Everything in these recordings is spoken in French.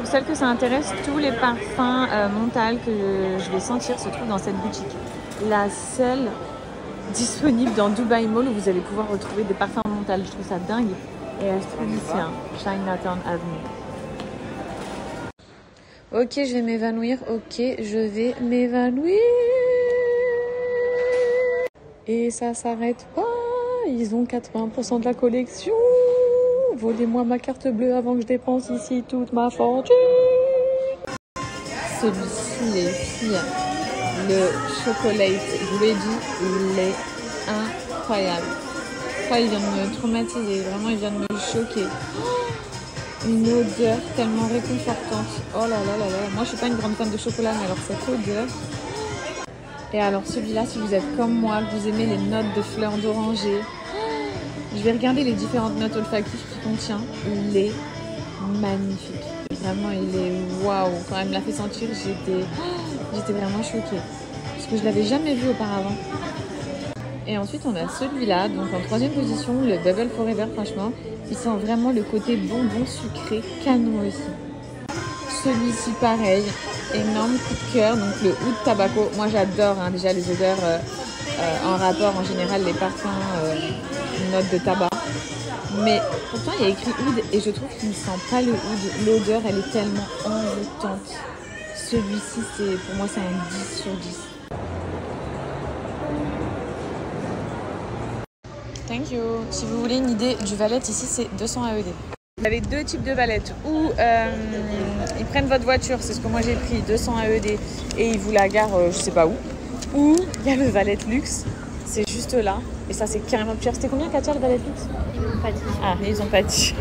celles que ça intéresse, tous les parfums Montal que je vais sentir se trouvent dans cette boutique. La seule disponible dans Dubai Mall où vous allez pouvoir retrouver des parfums Montal. Je trouve ça dingue. Et elle se trouve ici, hein, Chinatown Avenue. Ok, je vais m'évanouir. Ok, je vais m'évanouir. Et ça s'arrête pas. Ils ont 80% de la collection. Volez-moi ma carte bleue avant que je dépense ici toute ma fortune. Celui-ci, les filles, le chocolate, je vous l'ai dit, il est incroyable. Enfin, il vient de me traumatiser, vraiment, il vient de me choquer. Une odeur tellement réconfortante. Oh là là là là. Moi, je suis pas une grande fan de chocolat, mais alors cette odeur. Et alors celui-là, si vous êtes comme moi, que vous aimez les notes de fleurs d'oranger, je vais regarder les différentes notes olfactives qu'il contient. Il est magnifique. Vraiment, il est waouh. Quand elle me l'a fait sentir, j'étais vraiment choquée. Parce que je l'avais jamais vu auparavant. Et ensuite, on a celui-là. Donc en troisième position, le Bubble Forever. Franchement, il sent vraiment le côté bonbon sucré, canon aussi. Celui-ci, pareil. Énorme coup de cœur. Donc le oud tabaco. Moi, j'adore hein, déjà les odeurs en rapport, en général, les parfums notes de tabac. Mais pourtant, il y a écrit oud et je trouve qu'il ne sent pas le oud. L'odeur, elle est tellement envoûtante. Celui-ci, pour moi, c'est un 10 sur 10. Thank you. Si vous voulez une idée du valet, ici, c'est 200 AED. Vous avez deux types de valettes. Ou ils prennent votre voiture, c'est ce que moi j'ai pris, 200 AED, et ils vous la garent je sais pas où. Ou il y a le valet luxe, c'est juste là. Et ça, c'est carrément plus cher. C'était combien, Katia, le valet luxe? Ils n'ont pas dit. Ah, ils ont pas dit.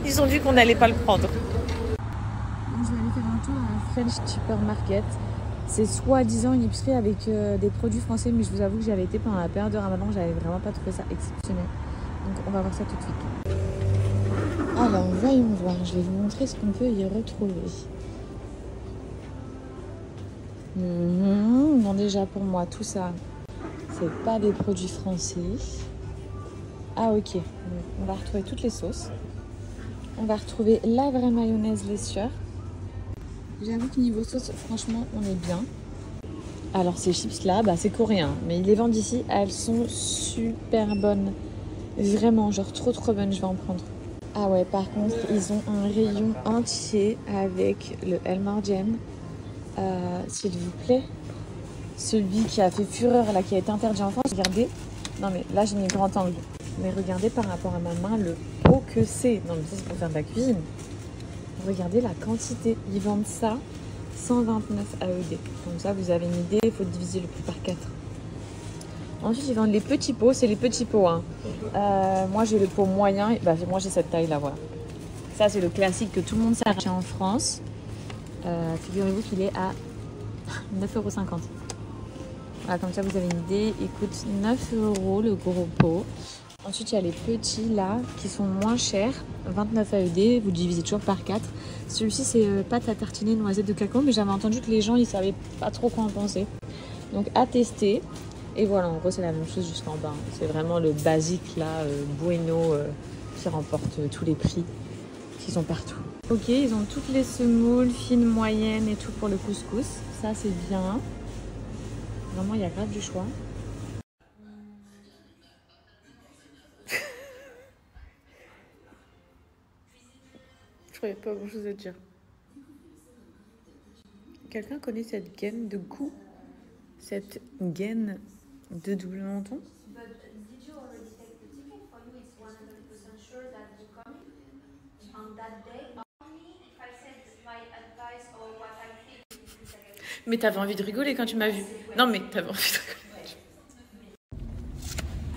Ils ont dit qu'on n'allait pas le prendre. Je vais aller faire un tour à French Supermarket. C'est soi-disant une épicerie avec des produits français, mais je vous avoue que j'avais été pendant la période de Ramadan, j'avais vraiment pas trouvé ça exceptionnel. Donc on va voir ça tout de suite. Alors voyons voir, je vais vous montrer ce qu'on peut y retrouver. Bon, déjà pour moi, tout ça, c'est pas des produits français. Ah ok, on va retrouver toutes les sauces. On va retrouver la vraie mayonnaise laitière. J'avoue que niveau sauce, franchement, on est bien. Alors ces chips là, c'est coréen, mais ils les vendent ici, elles sont super bonnes. Vraiment, genre trop bonnes, je vais en prendre. Ah ouais, par contre, ils ont un rayon entier avec le El Marjan. S'il vous plaît. Celui qui a fait fureur, là, qui a été interdit en France. Regardez. Non mais là, j'ai mis grand angle. Mais regardez par rapport à ma main, le pot que c'est. Non mais ça, c'est pour faire de la cuisine. Regardez la quantité. Ils vendent ça 129 AED. Comme ça, vous avez une idée. Il faut diviser le prix par 4. Ensuite, ils vendent les petits pots. C'est les petits pots. Hein. Moi, j'ai le pot moyen. Moi, j'ai cette taille-là. Voilà. Ça, c'est le classique que tout le monde s'arrache en France. Figurez-vous qu'il est à 9,50 €. Voilà, comme ça, vous avez une idée. Il coûte 9 € le gros pot. Ensuite, il y a les petits là qui sont moins chers. 29 AED. Vous divisez toujours par 4. Celui-ci, c'est pâte à tartiner noisette de cacao. Mais j'avais entendu que les gens, ils savaient pas trop quoi en penser. Donc, à tester. Et voilà, en gros, c'est la même chose jusqu'en bas. C'est vraiment le basique là, Bueno, qui remporte tous les prix qui sont partout. Ok, ils ont toutes les semoules, fines, moyennes et tout pour le couscous. Ça, c'est bien. Vraiment, il y a grave du choix. Je croyais pas grand chose à dire. Quelqu'un connaît cette gaine de goût? Cette gaine de double menton? Mais t'avais envie de rigoler quand tu m'as vu. Non mais t'avais envie de rigoler.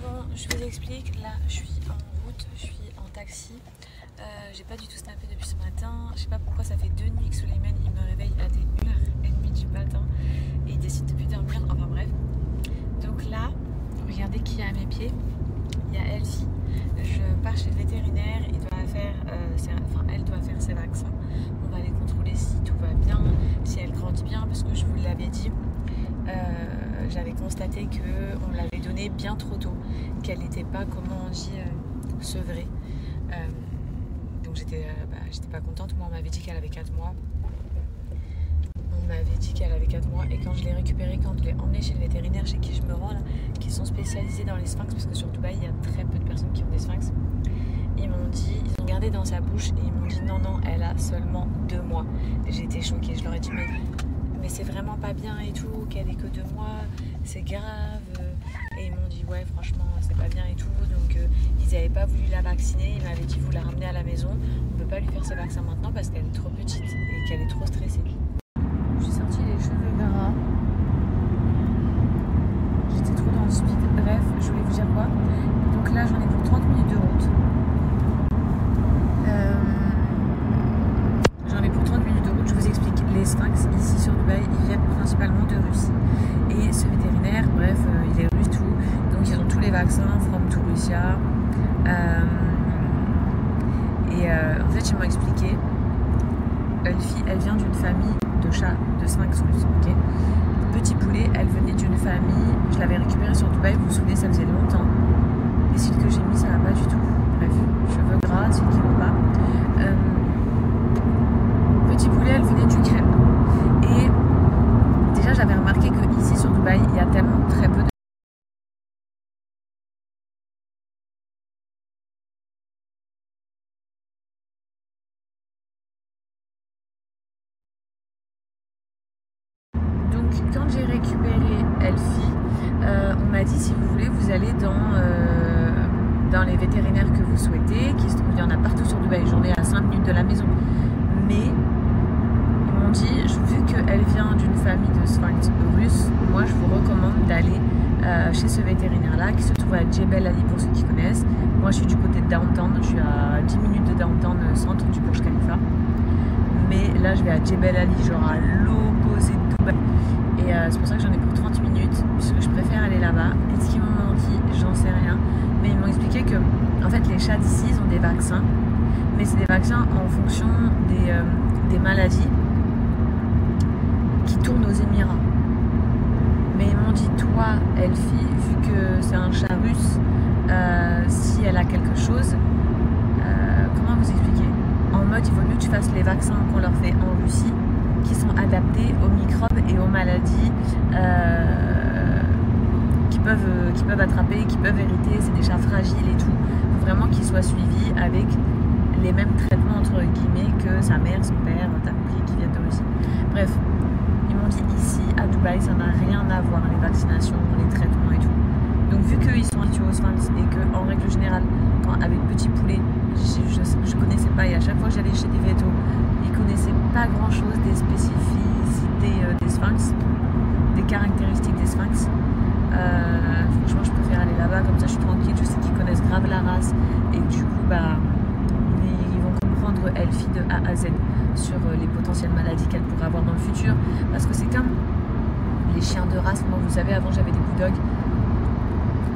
Bon, je vous explique. Là, je suis en route, je suis en taxi. J'ai pas du tout snappé depuis ce matin. Je sais pas pourquoi ça fait 2 nuits que Suleiman il me réveille à des 1h30 du matin. Et il décide de plus dormir. Enfin bref. Donc là, regardez qui est à mes pieds. Il y a Elsie. Je pars chez le vétérinaire. Il doit faire, elle doit faire ses vaccins. On va aller contrôler si tout va bien, si elle grandit bien, parce que je vous l'avais dit. J'avais constaté qu'on l'avait donnée bien trop tôt, qu'elle n'était pas, comment on dit, sevrée. Donc j'étais pas contente. Moi, on m'avait dit qu'elle avait 4 mois. On m'avait dit qu'elle avait 4 mois. Et quand je l'ai récupérée, quand je l'ai emmenée chez le vétérinaire chez qui je me rends, là, qui sont spécialisés dans les sphinx, parce que sur Dubaï, il y a très peu de personnes qui ont des sphinx. Ils m'ont dit, ils ont gardé dans sa bouche et ils m'ont dit non, elle a seulement 2 mois. Et j'ai été choquée. Je leur ai dit, mais c'est vraiment pas bien et tout, qu'elle ait que 2 mois, c'est grave. Et ils m'ont dit, ouais, franchement, c'est pas bien et tout. Donc, ils n'avaient pas voulu la vacciner. Ils m'avaient dit, vous la ramenez à la maison. On peut pas lui faire ses vaccins maintenant parce qu'elle est trop petite et qu'elle est trop stressée. J'ai sorti les cheveux gras. J'étais trop dans le speed. Bref, je voulais vous dire quoi. Donc là, j'en ai pour 30 minutes de route. J'en ai pour 30 minutes de route. Je vous explique. Les sphinx, ici sur Dubaï, ils viennent principalement de Russie. Et ce vétérinaire, bref, il est russe tout. Donc ils ont tous les vaccins, from to Russia. En fait, ils m'ont expliqué. Elfie, elle vient d'une famille de chats, de sphinx russes. Okay, petit poulet, elle venait d'une famille. Je l'avais récupérée sur Dubaï, vous vous souvenez, ça faisait longtemps. Les cils que j'ai mis, ça va pas du tout. Bref, cheveux gras, cils qui vont pas. Petit poulet, elle venait d'Ukraine. Et déjà, j'avais remarqué que ici sur Dubaï, il y a tellement très peu de... Donc, quand j'ai récupéré Elfie, on m'a dit, si vous voulez, vous allez dans les vétérinaires que vous souhaitez, qui se trouvent, il y en a partout sur Dubaï. J'en ai à 5 minutes de la maison. Mais ils m'ont dit, vu qu'elle vient d'une famille de sphinx russes, moi je vous recommande d'aller chez ce vétérinaire-là qui se trouve à Jebel Ali pour ceux qui connaissent. Moi je suis du côté de Downtown, je suis à 10 minutes de Downtown, centre du Burj Khalifa. Mais là je vais à Jebel Ali, genre à l'opposé de Dubaï. Et c'est pour ça que j'en ai pour 30 minutes, puisque je préfère aller là-bas. Et ce qu'ils m'ont dit, j'en sais rien. Mais ils m'ont expliqué que en fait les chats d'ici, ils ont des vaccins. Mais c'est des vaccins en fonction des maladies qui tournent aux Émirats. Mais ils m'ont dit, toi, Elfie, vu que c'est un chat russe, si elle a quelque chose, comment vous expliquer? En mode, il vaut mieux que tu fasses les vaccins qu'on leur fait en Russie, qui sont adaptés aux microbes et aux maladies qui peuvent attraper, qui peuvent hériter. C'est des chats fragiles et tout. Il faut vraiment qu'ils soient suivis avec les mêmes traitements entre guillemets que sa mère, son père, t'as compris, qui viennent de Russie. Bref, ils m'ont dit ici à Dubaï ça n'a rien à voir, les vaccinations, les traitements et tout. Donc vu qu'ils sont habitués aux sphinx et que en règle générale, avec Petit Poulet, je connaissais pas, et à chaque fois que j'allais chez des vétos, ils connaissaient pas grand chose des spécificités des sphinx, des caractéristiques des sphinx. Franchement je préfère aller là-bas, comme ça je suis tranquille, je sais qu'ils connaissent grave la race et du coup ils vont comprendre Elfie de A à Z sur les potentielles maladies qu'elle pourrait avoir dans le futur, parce que c'est comme les chiens de race. Moi vous savez, avant j'avais des bulldogs,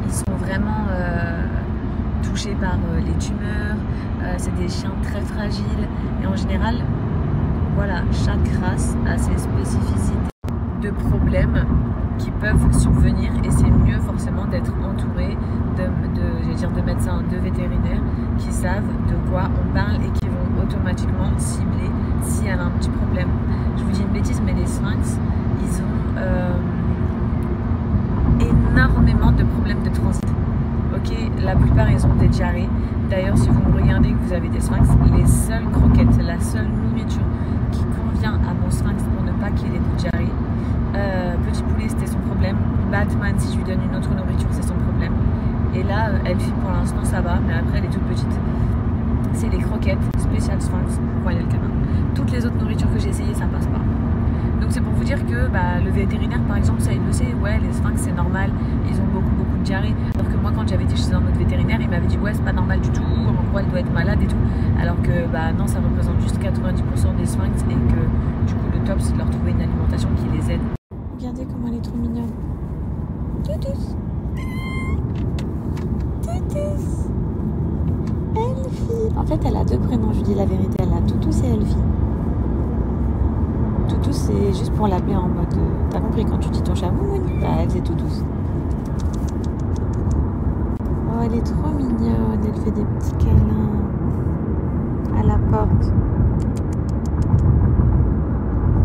ils sont vraiment touchés par les tumeurs, c'est des chiens très fragiles et en général voilà, chaque race a ses spécificités de problèmes qui peuvent subvenir et c'est mieux forcément d'être entouré de médecins, de vétérinaires qui savent de quoi on parle et qui vont automatiquement cibler si elle a un petit problème. Je vous dis une bêtise, mais les sphinx, ils ont énormément de problèmes de transit. Ok, la plupart ils ont des diarrhées. D'ailleurs, si vous me regardez et que vous avez des sphinx, les seules croquettes, la seule nourriture qui convient à mon sphinx pour ne pas qu'il ait de diarrhée, Petit Poulet c'était son problème, Batman si je lui donne une autre nourriture c'est son problème, et là Elfie pour l'instant ça va, mais après elle est toute petite. C'est les croquettes spéciales sphinx, Royal Canin. Toutes les autres nourritures que j'ai essayées ça passe pas. Donc c'est pour vous dire que le vétérinaire par exemple, ça il le sait, ouais les sphinx c'est normal, ils ont beaucoup de diarrhée, alors que moi quand j'avais été chez un autre vétérinaire il m'avait dit ouais c'est pas normal du tout, en gros elle doit être malade et tout, alors que non, ça représente juste 90% des sphinx et que du coup le top c'est de leur trouver une alimentation qui les aide. Regardez comment elle est trop mignonne. Toutous. Toutous. Elfie. En fait elle a 2 prénoms, je vous dis la vérité, elle a Toutous et Elfie. Toutous c'est juste pour l'appeler en mode t'as compris quand tu dis ton chat moumoun, elle c'est Toutous. Oh elle est trop mignonne, elle fait des petits câlins. à la porte.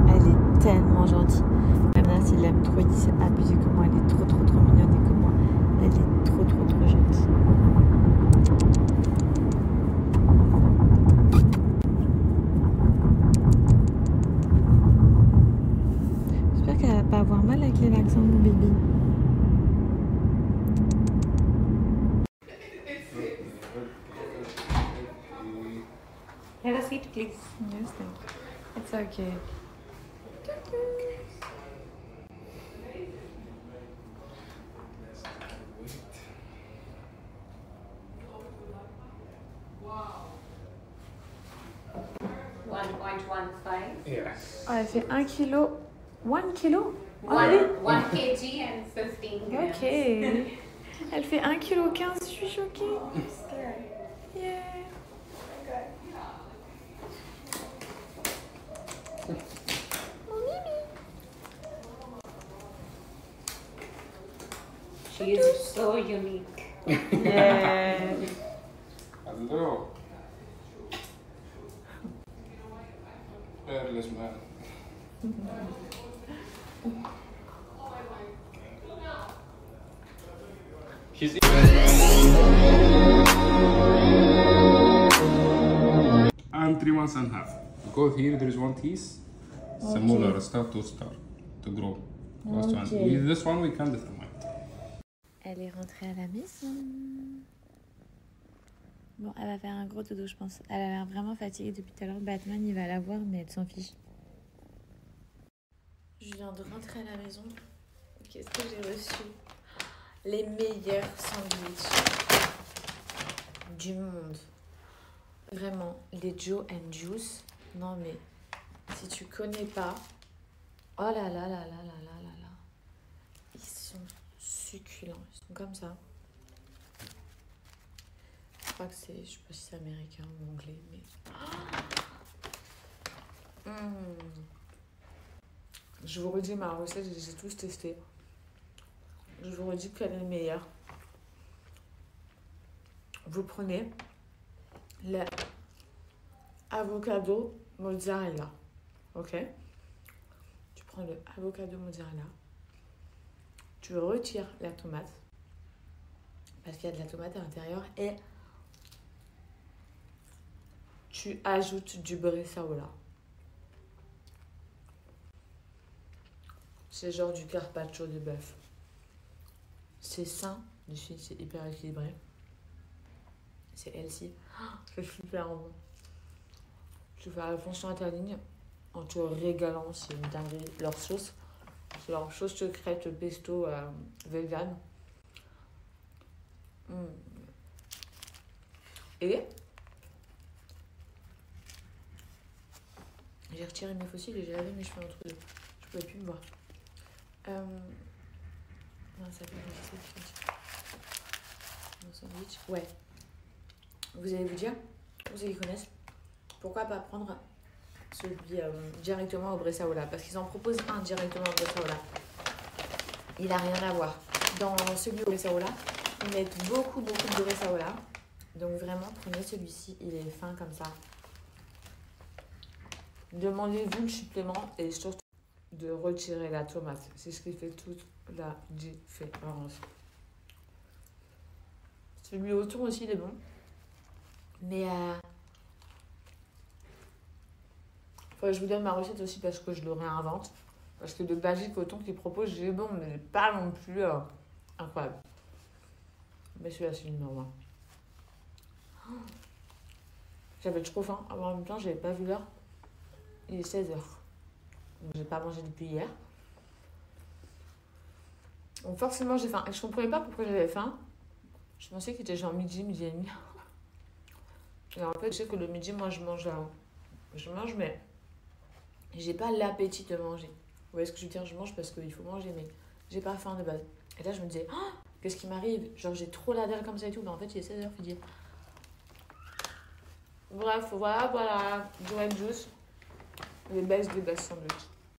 Elle est tellement gentille. Même s'il aime trop, il s'est abusé comment elle est trop mignonne et comment elle est trop gentille. J'espère qu'elle va pas avoir mal avec les vaccins, mon bébé. Have a seat, please. Yes, thank you. It's okay. Wow. 1.15. Yes. Oh, elle fait 1 kilo. 1 kilo? One kg and 15 grams. Ok. Elle fait 1 kg 15, je suis choquée. Yeah. She is so unique. Yeah. Hello. Hairless man. She's I'm 3 months and a half. Because here there is one teeth, smaller, start to grow. Last one. Okay. With this one we can determine. Elle est rentrée à la maison. Bon, elle va faire un gros dodo, je pense. Elle a l'air vraiment fatiguée depuis tout à l'heure. Batman, il va la voir, mais elle s'en fiche. Je viens de rentrer à la maison. Qu'est-ce que j'ai reçu? Les meilleurs sandwichs du monde. Vraiment, les Joe and Juice. Non, mais si tu connais pas... Oh là là là là là là là là. Ils sont succulents. Ils sont comme ça. Je crois que c'est... Je sais pas si c'est américain ou anglais, mais... Je vous redis ma recette, je les ai tous testés. Je vous redis quelle est le meilleur. Vous prenez le avocado mozzarella. Ok? Tu prends le avocado mozzarella. Tu retires la tomate. Parce qu'il y a de la tomate à l'intérieur. Et tu ajoutes du bresaola. C'est genre du carpaccio de bœuf. C'est sain, dessus c'est hyper équilibré. C'est healthy. C'est super bon. Tu fais attention à ta ligne en te régalant, c'est une dinguerie. Leur sauce, c'est leur sauce secrète pesto vegan. Et j'ai retiré mes fossiles et j'ai lavé mes cheveux entre deux. Je pouvais plus me voir. Non, ça fait mon sandwich. Ouais. Vous allez vous dire, vous allez connaissent, pourquoi pas prendre celui directement au bresaola? Parce qu'ils en proposent un directement au bresaola. Il n'a rien à voir. Dans celui au bresaola, ils mettent beaucoup de bresaola. Donc vraiment, prenez celui-ci, il est fin comme ça. Demandez-vous le supplément et surtout de retirer la tomate. C'est ce qui fait toute la différence. Celui au thon aussi, il est bon. Mais je vous donne ma recette aussi parce que je le réinvente. Parce que de basique au thon qu'ils proposent, j'ai bon, mais pas non plus incroyable. Mais celui-là, c'est le numéro 1. J'avais trop faim. En même temps, j'avais pas vu l'heure. Il est 16h. J'ai pas mangé depuis hier. Donc forcément j'ai faim. Et je comprenais pas pourquoi j'avais faim. Je pensais qu'il était genre midi et demi. Et en fait, je sais que le midi, moi je mange mais j'ai pas l'appétit de manger. Vous voyez ce que je veux dire? Je mange parce qu'il faut manger, mais j'ai pas faim de base. Et là je me disais, oh, qu'est-ce qui m'arrive? Genre j'ai trop la dalle comme ça et tout. Mais en fait il est 16h, faut dire. Bref, voilà. Joe and Juice. Les best sandwichs.